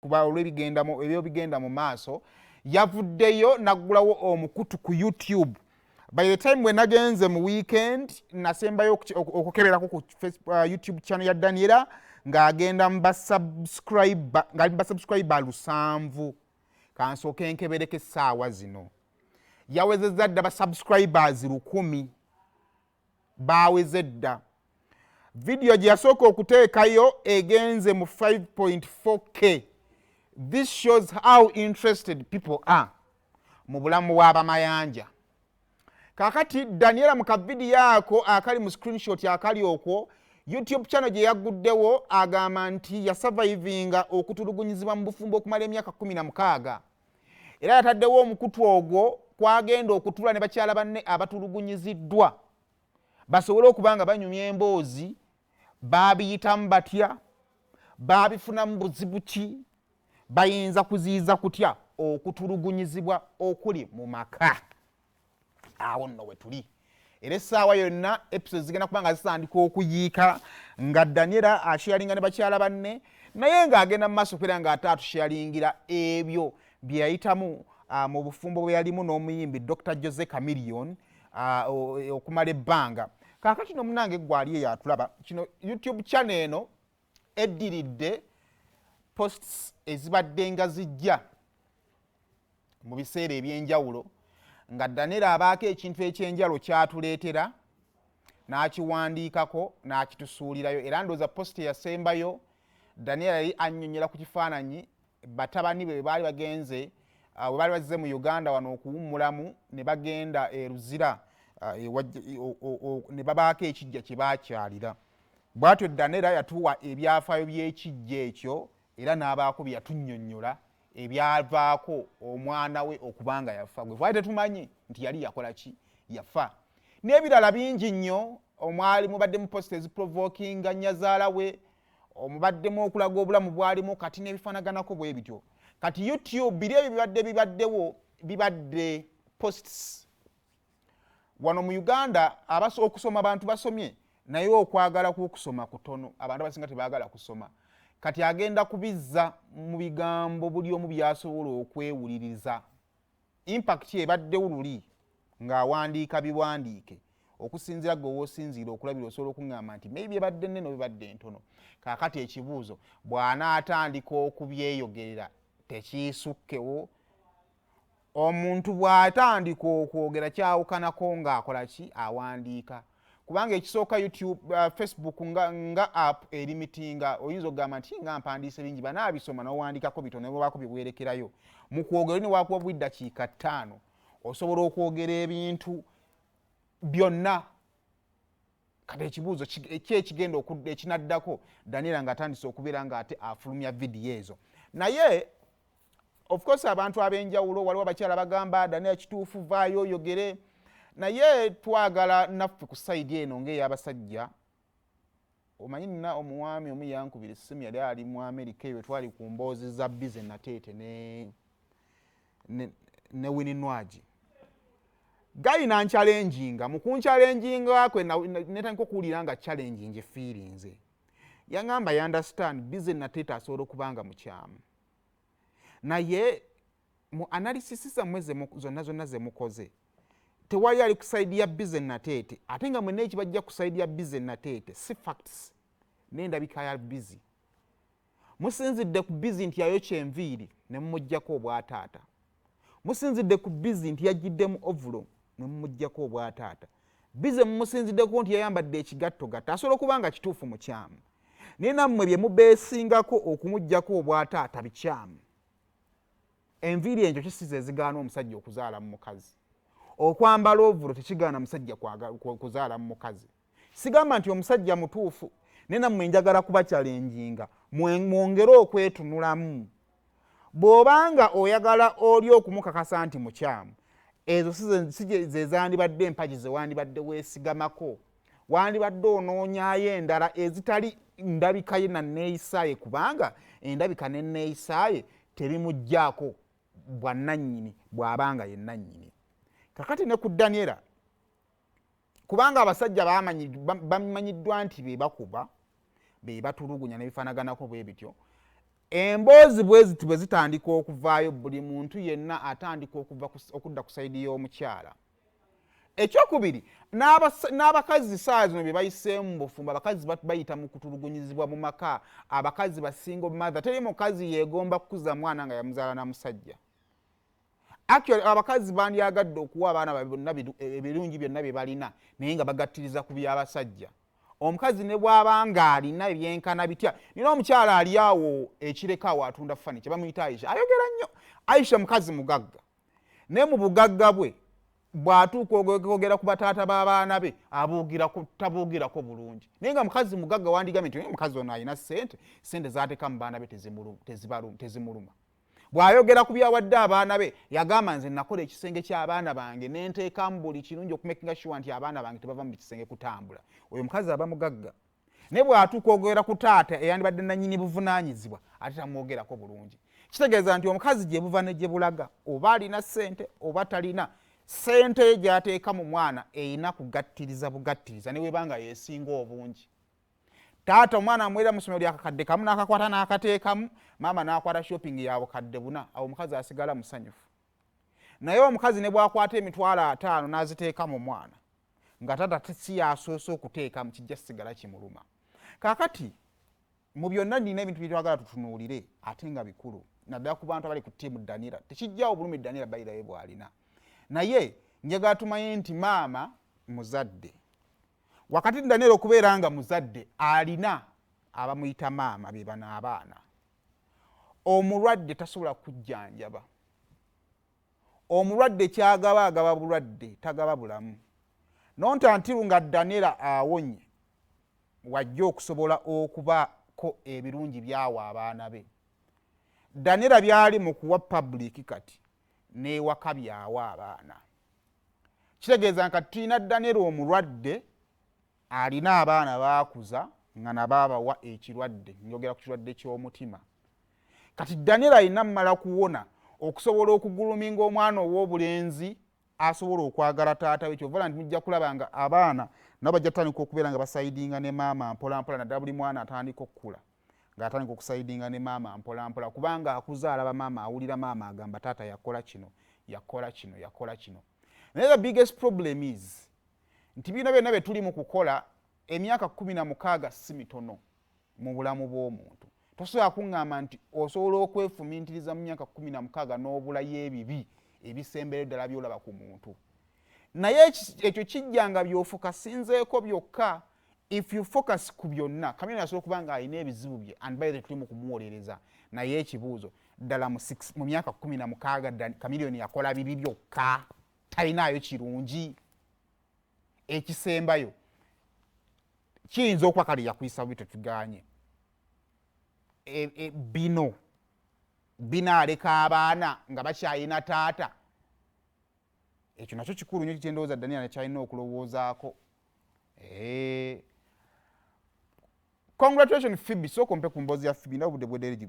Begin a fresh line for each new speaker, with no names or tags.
kuba ebyo bigenda mu maaso yavuddeyo naggulawo omukutu ku YouTube. By the time we nagenze mu weekend nasembayo okukeberako ku YouTube channel ya Daniella ng'agenda mu basubscriber ngali basubscriber 700 kansooke nkebereko essaawa zino yawezezza dda basubscribers 1000 baaweze dda. Video gye yasooka okuteekayo egenze mu 5.4K. This shows how interested people are mu bulamu bw'abamayanja. Kakati Daniella mu kavidiyo ako akali mu screenshot akali okwo YouTube channel gye yaguddewo agamba nti yasurvivinga okutulugunyizibwa mu bufumbo okumala emyaka 16 era yataddewo omukutu ogwo kwagenda okutula ne bakyala banne abatulugunyiziddwa basobole okubanga banyumya emboozi babiyitamu batya babifunamu buzibu ki bayinza kuziyiza kutya okutulugunyizibwa okuli mu maka. Awo nno we tuli era essaawa yonna episodes zigenda kubanga zitandika okuyiika nga Daniella asharinga ne bakyala banne naye ng'agenda mu maaso okubeera ng'ate atusharingira ebyo bye yayitamu mu bufumbo bwe yalimu n'omuyimbi Dr. Chameleone okumala ebbanga. Kaakati no munange gwali eyo atulaba kino YouTube channel eno eddiridde posts ezibadde nga zijja mu biseera ebyenjawulo nga Daniella abaako ekintu ekyenjalo kyatuleetera n'akiwandiikako n'akitusuulirayo era ndowooza post yasembayo Daniella yali annyonnyola ku kifaananyi batabani be baali bagenze we baali bazze mu Uganda wano okuwummulamu ne bagenda Ruzira ne babaako ekijja kye baakyalira. Bw'atyo Daniella yatuwa ebyafaayo by'ekijja ekyo era n'abaako bye yatunnyonnyola ebyavaako omwana we okubanga yafa. Gwe twali tetumanyi nti yali yakola ki yafa. N'ebirala bingi nnyo omwali mubaddemu post eziprovokinga nnyazaala we omubaddemu okulaga obulamu bwalimu kati n'ebifaanaganako bwe bityo. Kati YouTube biri ebyo bibaddewo bibadde posts wano mu Uganda okusoma abantu basomye naye okwagala kw'okusoma kutono abantu abasinga tebaagala kusoma. Kati agenda kubizza mu bigambo buli omu byasobola okwewuliriza. Impact ebaddewo luli ng'awandiika biwandiike okusinziira gwe w'osinziira okulabira osobola okuŋŋamba nti maybe ebadde nnene oba ebadde ntono. Kaakati ekibuuzo bw'anaatandika okubyeyogerera tekiisukkewo. Omuntu bw'atandika okwogera kyawukanako ng'akola ki awandiika. Kubanga ekisooka YouTube Facebook nga app erimitinga oyinza okugamba nti nga mpandiise bingi banaabisoma n'owandiikako bitono ne bw'obaako bye bwerekerayo. Mu kwogera olina waakuba bw'eddakiika 5 osobola okwogera ebintu byonna. Kati ekibuuzo ki ekigenda ekinaddako Daniella ng'atandise okubeera ng'ate afulumya vidiyo ezo. Naye of course abantu ab'enjawulo waliwo abakyala bagamba Daniella kituufu vaayo oyogere. Naye twagala naffe ku side eno ng'ey'abasajja. Omanyi nina omuwami omu yankubira essimu yali ali mu Amerika eyo twali ku mboozi za Bize Nateete ne Wininwaji. Gali nanchallenginga mu kunchallenginga kwe netandika okuwulira nga challenging feelings. Yaŋŋamba ya understand Bize Nateete asobola okubanga mukyamu. Naye mu analysis zammwe zonna ze mukoze tewali ali kusaidia Bize Nateete ate nga mwenna ekibajja kusaidia Bize Nateete si facts n'endabika ya Bize. Musinzidde ku Bize nti yayokya enviiri ne mumuggyako obwataata. Musinzidde ku Bize nti yagiddemu ovulo ne mumuggyako obwataata. Bize mumusinziddeko nti yayambadde ekigattogatta asobola okuba nga kituufu mukyamu. Naye nammwe bye mubeesingako okumuggyako obwataata bikyamu. Enviiri enjo kisiza ezigaana omusajja okuzaala mu mukazi. Okwambala ovulo tekigaana musajja kuzaala mu mukazi. Sigamba nti omusajja mutuufu naye nammwe njagala kuba challenginga mwongere okwetunulamu. Bw'obanga oyagala oli okumukakasa nti mukyamu ezo si ze zandibadde empagi ze wandibadde weesigamako. Wandibadde onoonyaayo endala ezitali ndabika ye na neeyisaaye kubanga endabika ne neeyisaaye tebimuggyako bwannannyini bw'abanga ye nannyini. Kakati ne ku Daniella kubanga abasajja bamanyiddwa nti be bakuba be batulugunya n'ebifaanaganako bwe bityo emboozi bweziti bwe zitandika okuvaayo buli muntu yenna atandika okudda ku sayidi y'omukyala. Ekyokubiri, n'abakazi saa zino bye bayiseemu bufumbo, abakazi bayita mu kutulugunyizibwa mu maka, abakazi basinga obumaza. Teri mukazi yeegomba kukuza mwana nga yamuzaala na musajja. Actually abakazi bandyagadde okuwa abaana bonna ebirungi byonna bye balina naye nga bagattiriza ku by'abasajja. Omukazi ne bw'abanga alina ebyenkana bitya. Nina omukyala ali awo ekirekawo atunda furniture bamuyita Aisha. Ayogera nnyo. Aisha mukazi mugagga. Ne mu bugagga bwe bw'atuuka okwogera ku bataata b'abaana be tabuugirako bulungi. Naye nga mukazi mugagga wandigambye nti omukazi ono alina ssente z'ateeka mu baana be tezimuluma. Bw'ayogera ku byawadde abaana be yagamba nze nakola ekisenge ky'abaana bange ne nteekamu buli kirungi okumakinga sure nti abaana bange tebava mu kisenge kutambula. Oyo mukazi aba mugagga. Naye bw'atuuka okwogera ku taata eyandibadde nannyini buvunaanyizibwa ate tamwogerako bulungi. Kitegeeza nti omukazi gye buva ne gye bulaga, oba alina ssente oba talina, ssente ye gy'ateeka mu mwana erina kugattiriza bugattiriza ne webanga yeesinga obungi. Taata omwana amwera mu ssomero ly'akakadde kamu n'akakwata n'akateekamu, maama n'akwata shopping ya bukadde buna, awo omukazi asigala musanyufu. Naye omukazi ne bw'akwata emitwalo 5 n'aziteeka mu mwana nga taata si yasoose okuteekamu, kijja sigala kimuluma. Kaakati mu byonna nina ebintu bye twagala tutunuulire ate nga bikulu naddala ku bantu abali ku ttiimu Daniella. Tekijjawo bulumi Daniella bayirayo bw'alina, naye njagala tumanye nti maama muzadde. Wakati Daniella okubeera nga muzadde alina abamuyita maama be bano abaana. Omulwadde tasobola kujjanjaba. Omulwadde kyagaba agaba bulwadde, tagaba bulamu. Nontantiru nga Daniella awonye wajja okusobola okubako ebirungi byawa abaana be. Daniella byali mu kuwa public kati n'ewaka byawa abaana. Kitegeeza nti tulina Daniella omulwadde alina abaana baakuza nga nabo abawa ekirwadde, njogera ku kirwadde ky'omutima. Kati Daniella alina mmala kuwona okusobola okuguluminga omwana ow'obulenzi asobola okwagala taata we. Kyovala nti mujja kulaba nga abaana nabo bajja kutandika okubeera nga basayidinga ne maama mpola mpola, naddala buli mwana atandika okukula ng'atandika okusayidinga ne maama mpola mpola, kubanga akuza alaba maama, awulira maama agamba taata yakola kino yakola kino yakola kino. Naye the biggest problem is nti bino byonna bye tuli mu kukola emyaka 16 si mitono mu bulamu bw'omuntu. Tosobola kuŋŋamba nti osobola okwefumintiriza mu myaka 16 n'obulayo ebibi ebisembera ddala byolaba ku muntu. Naye ekyo kijja nga by'ofokasinzeeko byokka. If you focus ku byonna, Chameleone asobola okuba nga alina ebizibu bye and by the tuli mu kumuwolereza. Naye ekibuuzo ddala mu myaka 16 Chameleone yakola bibi byokka, talinaayo kirungi. Ekisembayo kiyinza okuba kale yakuyisa bubi tetuganye. Bino aleka abaana nga bakyalina taata, ekyo nakyo kikulu nnyo kyendowooza Daniella nekyalina okulowoozaako. Congratulations Phoebe, sooka ompe ku mboozi ya Phoebe, ndaba budde bweddereji